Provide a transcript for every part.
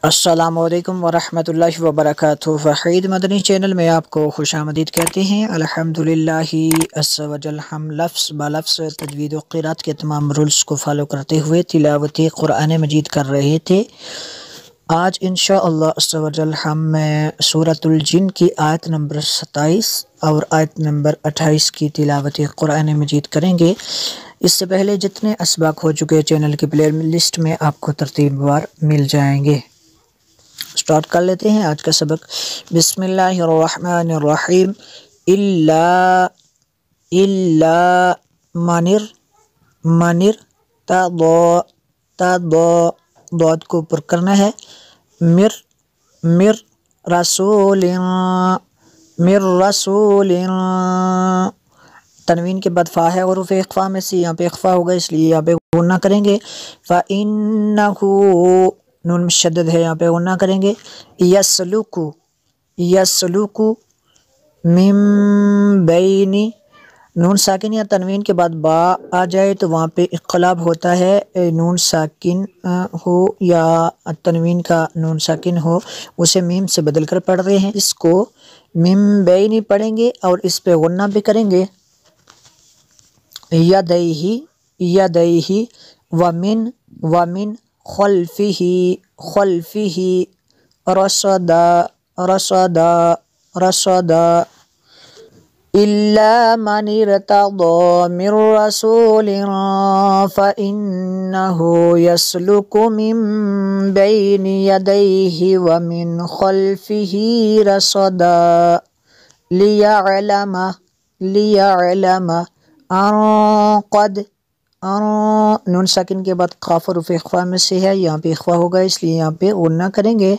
السلام علیکم ورحمۃ اللہ وبرکاتہ۔ وحید مدنی چینل میں آپ کو خوش آمدید کہتے ہیں۔ الحمدللہ عز وجل، ہم لفظ بلفظ تجوید و قرات کے تمام رولز کو فالو کرتے ہوئے تلاوت قرآن مجید کر رہے تھے۔ آج انشاءاللہ عز وجل ہم سورۃ الجن کی آیت نمبر 27 اور آیت نمبر 28 کی تلاوت قرآن مجید کریں گے۔ اس سے پہلے جتنے اسباق ہو چکے چینل کی پلے لسٹ میں آپ کو ترتیب وار مل جائیں گے۔ سٹارٹ کر لیتے ہیں آج کا سبق۔ بسم اللہ الرحمن الرحیم۔ الا منر ضاد کو پر کرنا ہے۔ مر رسول تنوین کے بعد فا ہے، حروف اخفا میں سے یہاں پہ اخفا ہوگا، اس لیے یہاں پہ غنہ کریں گے۔ فَإِنَّهُ نون مشدد ہے، یہاں پہ غنہ کریں گے۔ یسلوکو من بینی، نون ساکن یا تنوین کے بعد با آ جائے تو وہاں پہ انقلاب ہوتا ہے، نون ساکن ہو یا تنوین کا نون ساکن ہو اسے میم سے بدل کر پڑھ رہے ہیں، اس کو من بینی پڑھیں گے اور اس پہ غنہ بھی کریں گے۔ یدیہی ومن خلفہ رصدا إلا من ارتضى من رسول فإنه يسلك من بين يديه ومن خلفه رصدا ليعلم أن قد نون ساکن کے بعد قاف حروف اخفا میں سے ہے، یہاں پہ اخفا ہوگا، اس لیے یہاں پہ غنہ کریں گے۔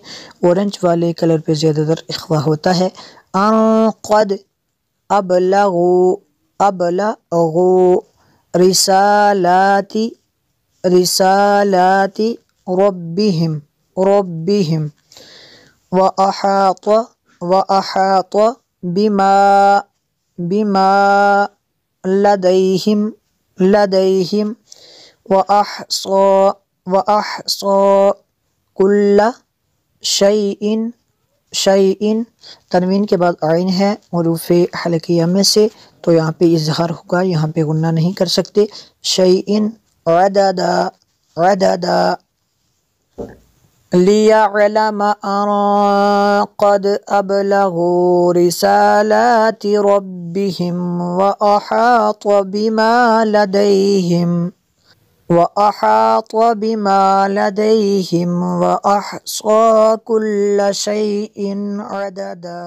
اورنج والے کلر پہ زیادہ تر اخفا ہوتا ہے۔ ان قد ابلغوا رسالات ربهم وأحاط بما لديهم وأحصى كل شيء تنوین کے بعد عین ہے، حروف حلقیہ میں سے، تو یہاں پہ اظہار ہوگا، یہاں پہ غنہ نہیں کر سکتے۔ شیء عددا لِيَعْلَمَ أَن قَدْ أَبْلَغُوا رِسَالَاتِ رَبِّهِمْ وَأَحَاطَ بِمَا لَدَيْهِمْ وَأَحْصَى كُلَّ شَيْءٍ عَدَدًا۔